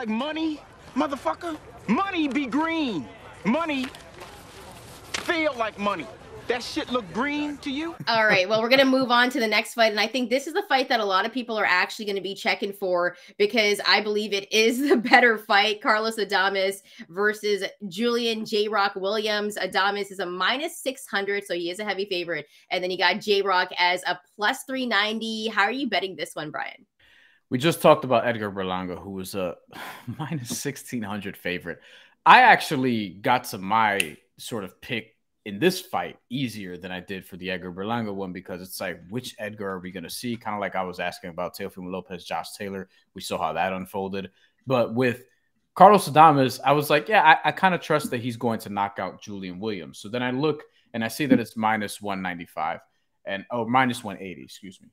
like money, motherfucker? Money be green. Money feel like money. That shit look green to you? All right, well, we're going to move on to the next fight. And I think this is the fight that a lot of people are actually going to be checking for because I believe it is the better fight. Carlos Adames versus Julian J-Rock Williams. Adames is a -600, so he is a heavy favorite. And then you got J-Rock as a +390. How are you betting this one, Bryan? We just talked about Edgar Berlanga, who was a -1600 favorite. I actually got to my sort of pick in this fight easier than I did for the Edgar Berlanga one because it's like, which Edgar are we going to see? Kind of like I was asking about Teofimo Lopez, Josh Taylor. We saw how that unfolded. But with Carlos Adames, I was like, yeah, I kind of trust that he's going to knock out Julian Williams. So then I look and I see that it's -195 and -180, excuse me.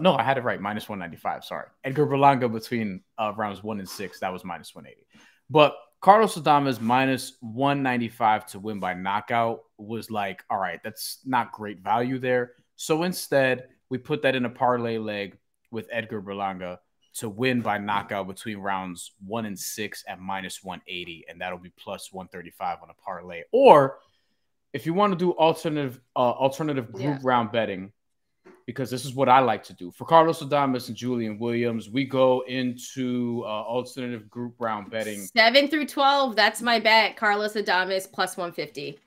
No, I had it right. -195. Sorry. Edgar Berlanga between rounds 1 and 6, that was -180. But Carlos Adames -195 to win by knockout was like, all right, that's not great value there. So instead, we put that in a parlay leg with Edgar Berlanga to win by knockout between rounds 1 and 6 at -180, and that'll be +135 on a parlay. Or if you want to do alternative group round betting, because this is what I like to do. For Carlos Adames and Julian Williams, we go into alternative group round betting. 7 through 12, that's my bet. Carlos Adames +150.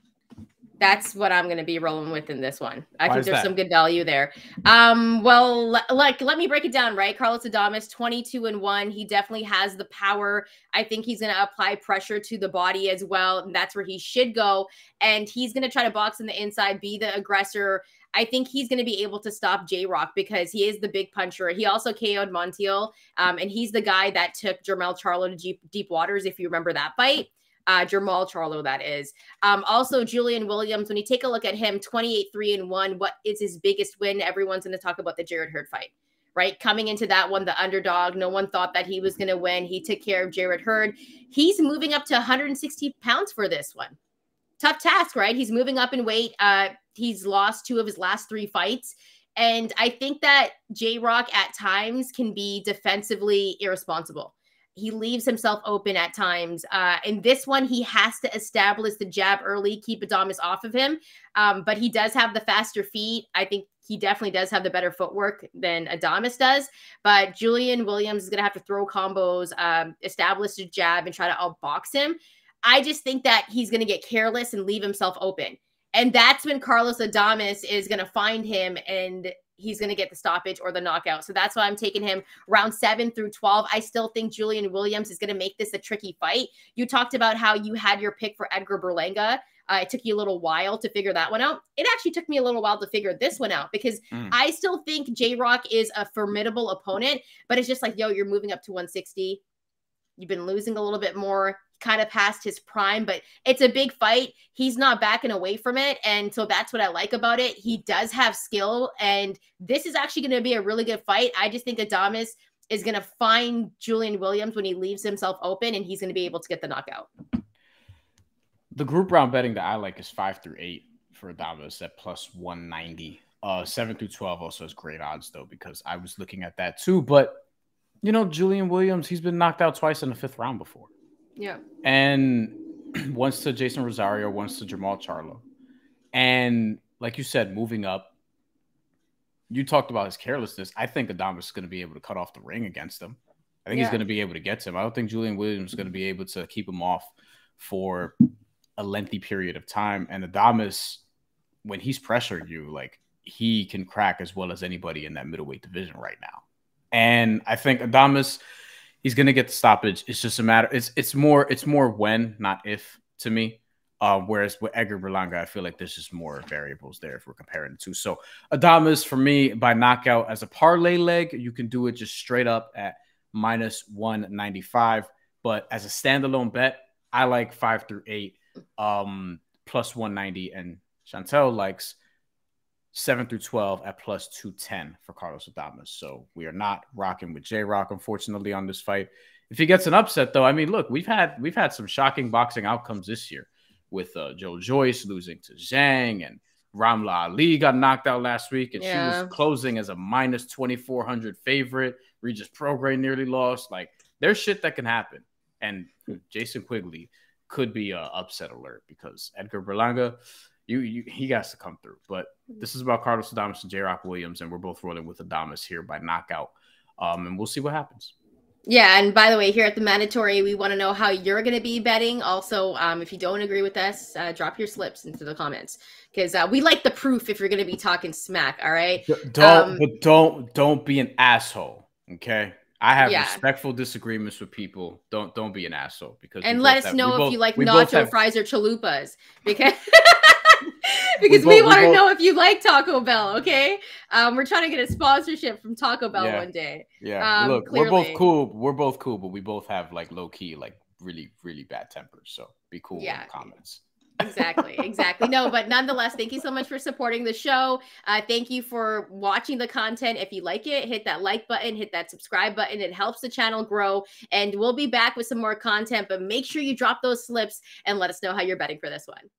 That's what I'm going to be rolling with in this one. I think there's some good value there. Well, let me break it down, right? Carlos Adames, 22-1. He definitely has the power. I think he's going to apply pressure to the body as well. And that's where he should go. And he's going to try to box in the inside, be the aggressor. I think he's going to be able to stop J-Rock because he is the big puncher. He also KO'd Montiel, and he's the guy that took Jermell Charlo to deep waters, if you remember that fight. Jermall Charlo, that is. Also, Julian Williams, when you take a look at him, 28-3-1, what is his biggest win? Everyone's going to talk about the Jarrett Hurd fight, right? Coming into that one, the underdog, no one thought that he was going to win. He took care of Jarrett Hurd. He's moving up to 160 pounds for this one. Tough task, right? He's moving up in weight. He's lost 2 of his last 3 fights. And I think that J-Rock at times can be defensively irresponsible. He leaves himself open at times. In this one, he has to establish the jab early, keep Adames off of him. But he does have the faster feet. I think he definitely does have the better footwork than Adames does. But Julian Williams is going to have to throw combos, establish a jab, and try to outbox him. I just think that he's going to get careless and leave himself open. And that's when Carlos Adames is going to find him and he's going to get the stoppage or the knockout. So that's why I'm taking him round 7 through 12. I still think Julian Williams is going to make this a tricky fight. You talked about how you had your pick for Edgar Berlanga. It took you a little while to figure that one out. It actually took me a little while to figure this one out because I still think J-Rock is a formidable opponent, but it's just like, yo, you're moving up to 160. You've been losing a little bit more, kind of past his prime, but it's a big fight. He's not backing away from it. And so that's what I like about it. He does have skill, and this is actually going to be a really good fight. I just think Adames is going to find Julian Williams when he leaves himself open, and he's going to be able to get the knockout. The group round betting that I like is 5 through 8 for Adames at +190. 7 through 12 also has great odds, though, because I was looking at that too. But, you know, Julian Williams, he's been knocked out twice in the 5th round before. Yeah. And once to Jason Rosario, once to Jermall Charlo. And like you said, moving up, you talked about his carelessness. I think Adames is going to be able to cut off the ring against him. I think he's going to be able to get to him. I don't think Julian Williams is going to be able to keep him off for a lengthy period of time. And Adames, when he's pressured you, like, he can crack as well as anybody in that middleweight division right now. And I think Adames, he's going to get the stoppage. It's just a matter. It's more when, not if, to me. Whereas with Edgar Berlanga, I feel like there's just more variables there if we're comparing the two. So Adames, for me, by knockout as a parlay leg, you can do it just straight up at -195. But as a standalone bet, I like 5 through 8, +190, and Shantelle likes 7 through 12 at +210 for Carlos Adames. So we are not rocking with J-Rock, unfortunately, on this fight. If he gets an upset, though, I mean, look, we've had some shocking boxing outcomes this year with Joe Joyce losing to Zhang, and Ramla Ali got knocked out last week, and she was closing as a -2,400 favorite. Regis Prograis nearly lost. Like, there's shit that can happen. And Jason Quigley could be an upset alert because Edgar Berlanga, he has to come through. But this is about Carlos Adames and J-Rock Williams, and we're both rolling with Adames here by knockout. And we'll see what happens. Yeah, and by the way, here at TheMandatory, we want to know how you're going to be betting. Also, if you don't agree with us, drop your slips into the comments because we like the proof if you're going to be talking smack. All right. Don't be an asshole. Okay. I have respectful disagreements with people. Don't be an asshole and let us know if you like nacho fries or chalupas because. Because we want to know if you like Taco Bell, okay? We're trying to get a sponsorship from Taco Bell one day. Yeah, look, clearly. We're both cool. We're both cool, but we both have like low key, like really, really bad tempers. So be cool in the comments. Exactly. No, but nonetheless, thank you so much for supporting the show. Thank you for watching the content. If you like it, hit that like button, hit that subscribe button. It helps the channel grow. And we'll be back with some more content, but make sure you drop those slips and let us know how you're betting for this one.